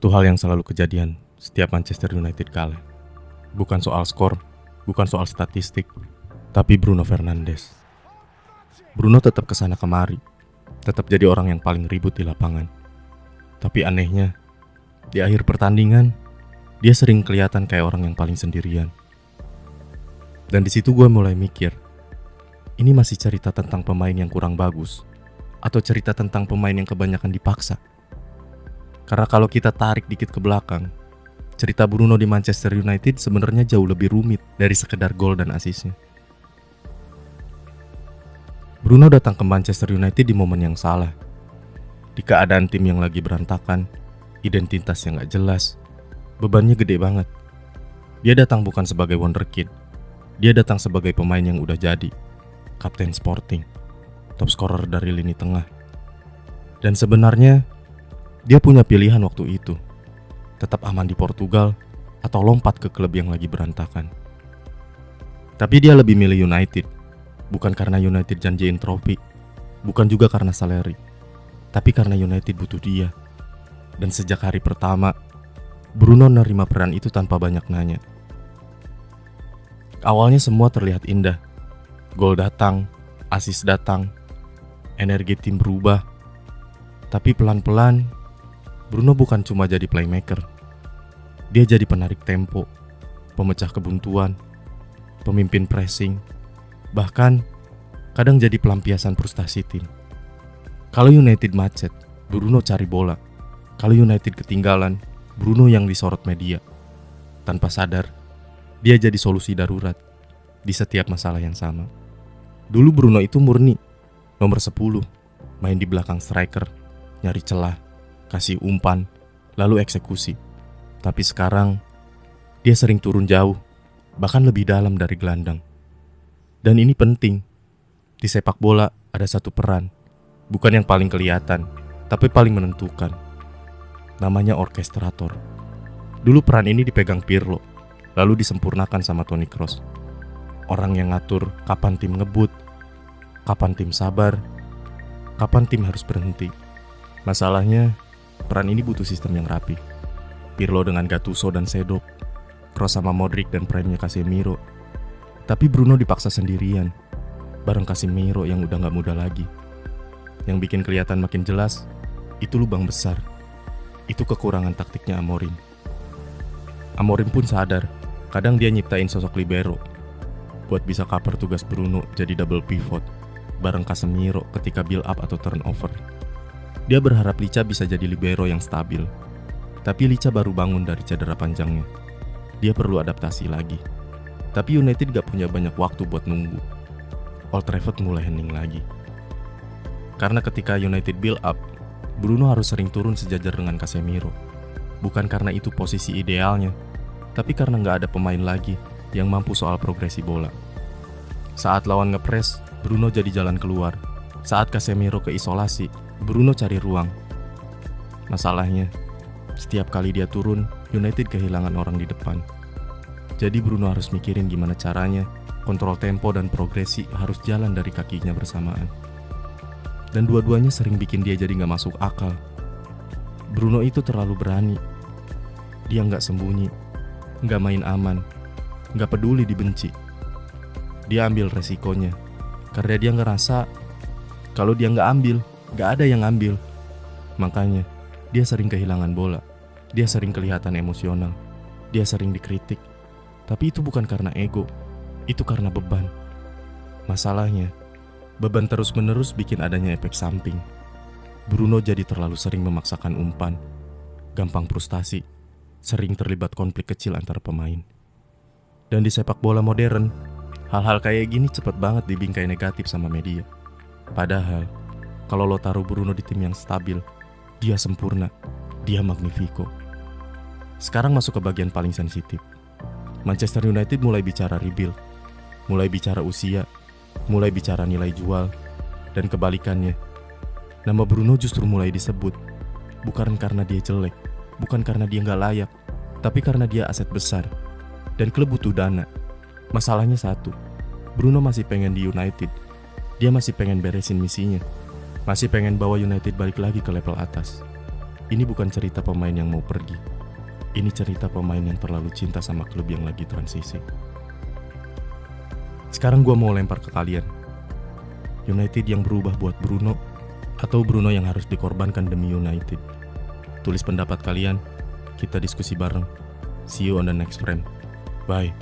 Itu hal yang selalu kejadian setiap Manchester United kalah. Bukan soal skor, bukan soal statistik, tapi Bruno Fernandes. Bruno tetap kesana kemari, tetap jadi orang yang paling ribut di lapangan. Tapi anehnya, di akhir pertandingan, dia sering kelihatan kayak orang yang paling sendirian. Dan di situ gue mulai mikir, ini masih cerita tentang pemain yang kurang bagus, atau cerita tentang pemain yang kebanyakan dipaksa? Karena kalau kita tarik dikit ke belakang, cerita Bruno di Manchester United sebenarnya jauh lebih rumit dari sekedar gol dan asisnya. Bruno datang ke Manchester United di momen yang salah. Di keadaan tim yang lagi berantakan, identitas yang gak jelas, bebannya gede banget. Dia datang bukan sebagai wonderkid, dia datang sebagai pemain yang udah jadi, kapten Sporting, top scorer dari lini tengah. Dan sebenarnya, dia punya pilihan waktu itu, tetap aman di Portugal atau lompat ke klub yang lagi berantakan. Tapi dia lebih milih United, bukan karena United janjiin trofi, bukan juga karena salary, tapi karena United butuh dia. Dan sejak hari pertama, Bruno nerima peran itu tanpa banyak nanya. Awalnya semua terlihat indah. Gol datang, assist datang, energi tim berubah. Tapi pelan-pelan, Bruno bukan cuma jadi playmaker. Dia jadi penarik tempo, pemecah kebuntuan, pemimpin pressing, bahkan kadang jadi pelampiasan frustasi tim. Kalau United macet, Bruno cari bola. Kalau United ketinggalan, Bruno yang disorot media. Tanpa sadar, dia jadi solusi darurat di setiap masalah yang sama. Dulu Bruno itu murni, nomor 10, main di belakang striker, nyari celah, kasih umpan, lalu eksekusi. Tapi sekarang, dia sering turun jauh, bahkan lebih dalam dari gelandang. Dan ini penting. Di sepak bola ada satu peran, bukan yang paling kelihatan, tapi paling menentukan. Namanya orkestrator. Dulu peran ini dipegang Pirlo, lalu disempurnakan sama Toni Kroos. Orang yang ngatur kapan tim ngebut, kapan tim sabar, kapan tim harus berhenti. Masalahnya, peran ini butuh sistem yang rapi. Pirlo dengan Gattuso dan Seedorf, Kroos sama Modric dan prime-nya Casemiro. Tapi Bruno dipaksa sendirian, bareng Casemiro yang udah gak muda lagi. Yang bikin kelihatan makin jelas, itu lubang besar. Itu kekurangan taktiknya Amorim. Amorim pun sadar, kadang dia nyiptain sosok libero buat bisa cover tugas Bruno jadi double pivot bareng Casemiro ketika build up atau turnover. Dia berharap Licha bisa jadi libero yang stabil. Tapi Licha baru bangun dari cedera panjangnya. Dia perlu adaptasi lagi. Tapi United gak punya banyak waktu buat nunggu. Old Trafford mulai hening lagi. Karena ketika United build up, Bruno harus sering turun sejajar dengan Casemiro. Bukan karena itu posisi idealnya, tapi karena gak ada pemain lagi yang mampu soal progresi bola. Saat lawan ngepres, Bruno jadi jalan keluar. Saat Casemiro keisolasi, Bruno cari ruang. Masalahnya, setiap kali dia turun, United kehilangan orang di depan. Jadi Bruno harus mikirin gimana caranya, kontrol tempo dan progresi harus jalan dari kakinya bersamaan. Dan dua-duanya sering bikin dia jadi gak masuk akal. Bruno itu terlalu berani. Dia gak sembunyi, gak main aman, gak peduli dibenci. Dia ambil resikonya, karena dia ngerasa kalau dia gak ambil, gak ada yang ambil. Makanya, dia sering kehilangan bola. Dia sering kelihatan emosional. Dia sering dikritik. Tapi itu bukan karena ego, itu karena beban. Masalahnya, beban terus-menerus bikin adanya efek samping. Bruno jadi terlalu sering memaksakan umpan, gampang frustasi, sering terlibat konflik kecil antar pemain. Dan di sepak bola modern, hal-hal kayak gini cepet banget dibingkai negatif sama media. Padahal, kalau lo taruh Bruno di tim yang stabil, dia sempurna, dia magnifico. Sekarang masuk ke bagian paling sensitif. Manchester United mulai bicara rebuild, mulai bicara usia, mulai bicara nilai jual, dan kebalikannya. Nama Bruno justru mulai disebut, bukan karena dia jelek, bukan karena dia gak layak, tapi karena dia aset besar, dan klub butuh dana. Masalahnya satu, Bruno masih pengen di United, dia masih pengen beresin misinya, masih pengen bawa United balik lagi ke level atas. Ini bukan cerita pemain yang mau pergi. Ini cerita pemain yang terlalu cinta sama klub yang lagi transisi. Sekarang gua mau lempar ke kalian. United yang berubah buat Bruno, atau Bruno yang harus dikorbankan demi United? Tulis pendapat kalian, kita diskusi bareng. See you on the next frame. Bye.